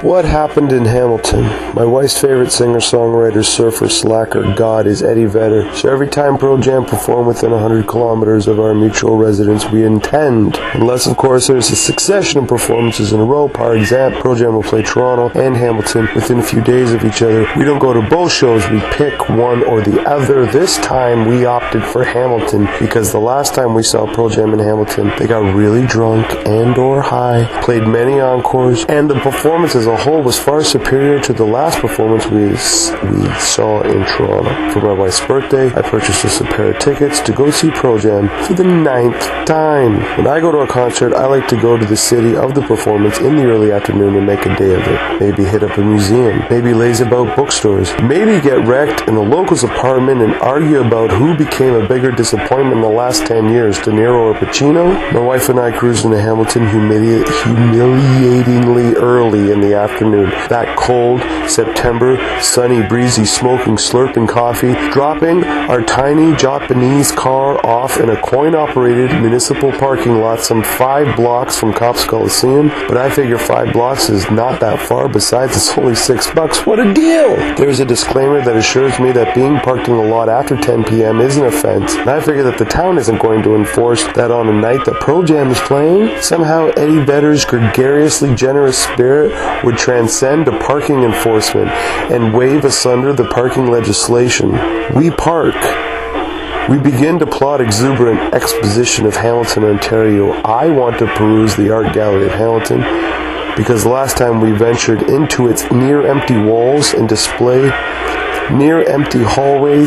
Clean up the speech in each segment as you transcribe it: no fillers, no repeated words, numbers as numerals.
What happened in Hamilton? My wife's favorite singer-songwriter, surfer, slacker, god is Eddie Vedder. So every time Pearl Jam perform within 100 kilometers of our mutual residence, we intend, unless of course there's a succession of performances in a row. For example, Pearl Jam will play Toronto and Hamilton within a few days of each other. We don't go to both shows, we pick one or the other. This time we opted for Hamilton because the last time we saw Pearl Jam in Hamilton, they got really drunk and or high, played many encores, and the performance as a whole was far superior to the last performance we saw in Toronto. For my wife's birthday, I purchased us a pair of tickets to go see Pearl Jam for the 9th time. When I go to a concert, I like to go to the city of the performance in the early afternoon and make a day of it. Maybe hit up a museum, maybe laze about bookstores, maybe get wrecked in a local's apartment and argue about who became a bigger disappointment in the last 10 years, De Niro or Pacino. My wife and I cruised into Hamilton humiliatingly early in the afternoon. That cold, September, sunny, breezy, smoking, slurping coffee, dropping our tiny Japanese car off in a coin-operated municipal parking lot some 5 blocks from Cops Coliseum. But I figure 5 blocks is not that far. Besides, it's only $6. What a deal! There's a disclaimer that assures me that being parked in the lot after 10 p.m. is an offense, and I figure that the town isn't going to enforce that on a night that Pearl Jam is playing. Somehow Eddie Vedder's gregariously generous spirit would transcend to parking enforcement and wave asunder the parking legislation. We park. We begin to plot exuberant exposition of Hamilton, Ontario. I want to peruse the art gallery of Hamilton because the last time we ventured into its near-empty hallways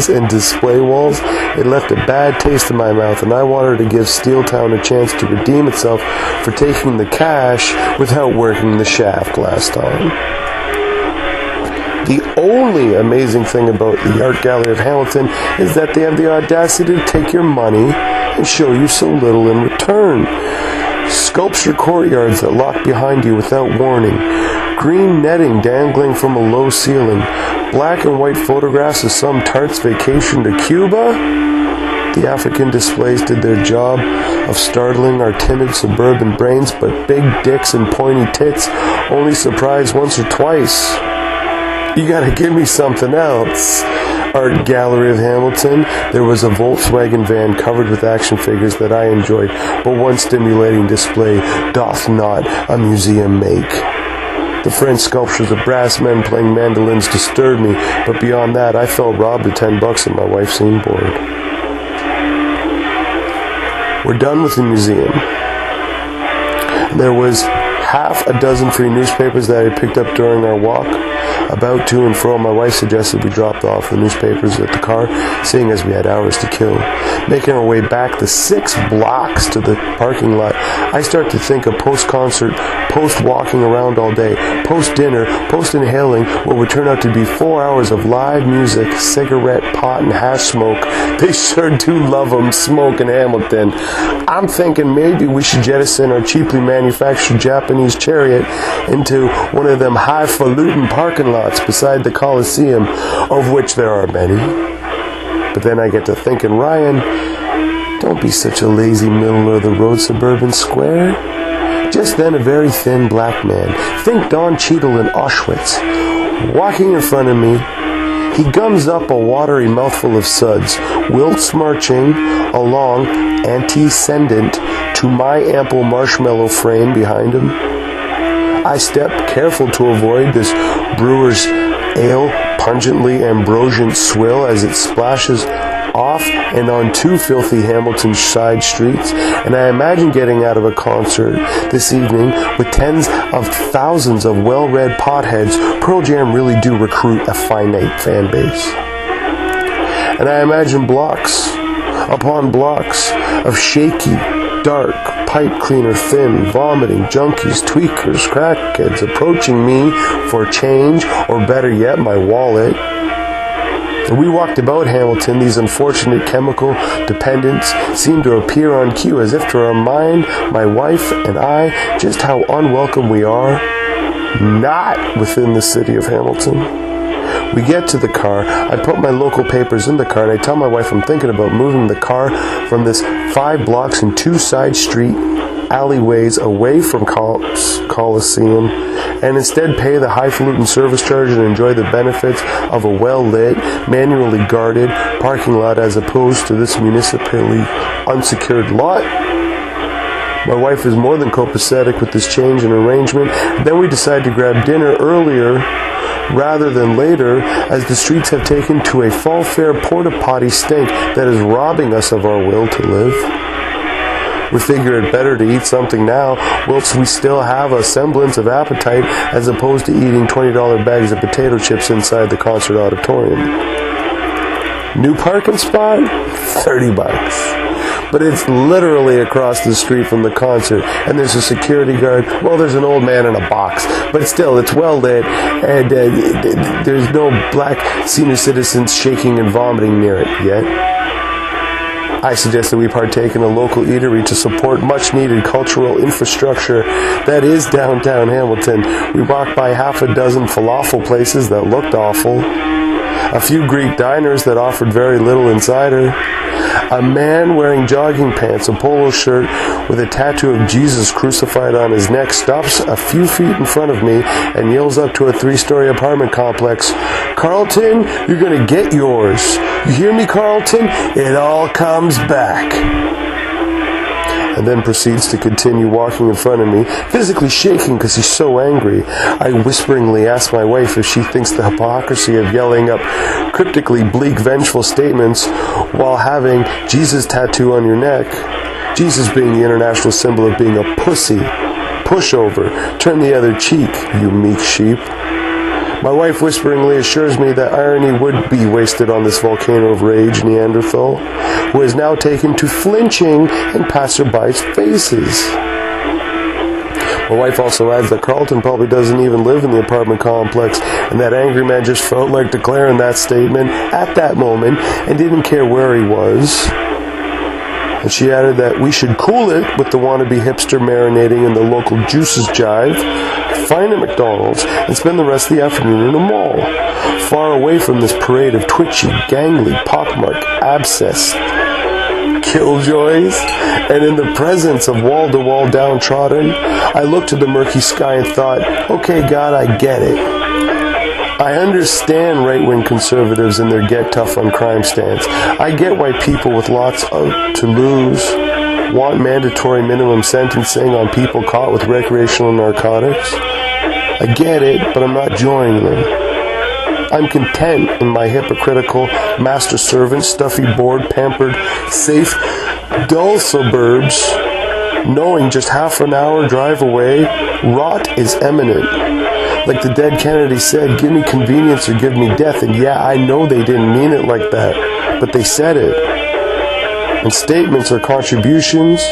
and display walls, it left a bad taste in my mouth, and I wanted to give Steeltown a chance to redeem itself for taking the cash without working the shaft last time. The only amazing thing about the Art Gallery of Hamilton is that they have the audacity to take your money and show you so little in return. Sculpture courtyards that lock behind you without warning, green netting dangling from a low ceiling, black and white photographs of some tart's vacation to Cuba. The African displays did their job of startling our timid suburban brains, but big dicks and pointy tits only surprise once or twice. You gotta give me something else. Art Gallery of Hamilton. There was a Volkswagen van covered with action figures that I enjoyed, but one stimulating display doth not a museum make. The French sculptures of brass men playing mandolins disturbed me, but beyond that, I felt robbed of $10 and my wife seemed bored. We're done with the museum. There was half a dozen free newspapers that I picked up during our walk. About to and fro, my wife suggested we dropped off the newspapers at the car, seeing as we had hours to kill. Making our way back the 6 blocks to the parking lot, I start to think of post-concert, post-walking around all day, post-dinner, post-inhaling what would turn out to be 4 hours of live music, cigarette, pot, and hash smoke. They sure do love them, smoke in Hamilton. I'm thinking maybe we should jettison our cheaply manufactured Japanese chariot into one of them highfalutin parking lots beside the Coliseum, of which there are many. But then I get to thinking, Ryan, don't be such a lazy middle-of-the-road suburban square. Just then a very thin black man, think Don Cheadle in Auschwitz, walking in front of me. He gums up a watery mouthful of suds, whilst marching along antecedent to my ample marshmallow frame behind him. I step, careful to avoid this brewer's ale pungently ambrosiant swill as it splashes off and on 2 filthy Hamilton side streets, and I imagine getting out of a concert this evening with tens of thousands of well-read potheads. Pearl Jam really do recruit a finite fan base. And I imagine blocks upon blocks of shaky, dark, pipe cleaner, thin, vomiting junkies, tweakers, crackheads approaching me for change, or better yet, my wallet. And we walked about Hamilton. These unfortunate chemical dependents seemed to appear on cue, as if to remind my wife and I just how unwelcome we are not within the city of Hamilton. We get to the car. I put my local papers in the car, and I tell my wife I'm thinking about moving the car from this 5 blocks and 2 side street alleyways away from Coliseum and instead pay the highfalutin service charge and enjoy the benefits of a well-lit, manually guarded parking lot as opposed to this municipally unsecured lot? My wife is more than copacetic with this change in arrangement. Then we decide to grab dinner earlier rather than later, as the streets have taken to a fall fair porta potty stink that is robbing us of our will to live. We figure it better to eat something now, whilst we still have a semblance of appetite, as opposed to eating $20 bags of potato chips inside the concert auditorium. New parking spot? $30. But it's literally across the street from the concert, and there's a security guard. Well, there's an old man in a box, but still, it's well lit, and there's no black senior citizens shaking and vomiting near it yet. I suggest that we partake in a local eatery to support much-needed cultural infrastructure that is downtown Hamilton. We walked by half a dozen falafel places that looked awful, a few Greek diners that offered very little insider, a man wearing jogging pants, a polo shirt with a tattoo of Jesus crucified on his neck, stops a few feet in front of me and yells up to a 3-story apartment complex, "Carlton, you're going to get yours. You hear me, Carlton? It all comes back." And then proceeds to continue walking in front of me, physically shaking because he's so angry. I whisperingly ask my wife if she thinks the hypocrisy of yelling up cryptically bleak, vengeful statements while having Jesus tattoo on your neck, Jesus being the international symbol of being a pussy, pushover, turn the other cheek, you meek sheep. My wife whisperingly assures me that irony would be wasted on this volcano of rage Neanderthal, who has now taken to flinching in passerbys' faces. My wife also adds that Carlton probably doesn't even live in the apartment complex, and that angry man just felt like declaring that statement at that moment and didn't care where he was. And she added that we should cool it with the wannabe hipster marinating in the local Juices Jive, find a McDonald's, and spend the rest of the afternoon in a mall, far away from this parade of twitchy, gangly, pockmarked, abscessed killjoys. And in the presence of wall-to-wall downtrodden, I looked at the murky sky and thought, okay, God, I get it. I understand right-wing conservatives and their get tough on crime stance. I get why people with lots to lose want mandatory minimum sentencing on people caught with recreational narcotics. I get it, but I'm not joining them. I'm content in my hypocritical master servant, stuffy, bored, pampered, safe, dull suburbs, knowing just half an hour drive away, rot is imminent. Like the dead Kennedy said, give me convenience or give me death. And yeah, I know they didn't mean it like that, but they said it. And statements or contributions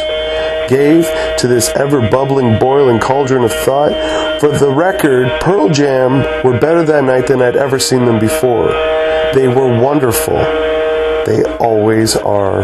gave to this ever-bubbling, boiling cauldron of thought. For the record, Pearl Jam were better that night than I'd ever seen them before. They were wonderful. They always are.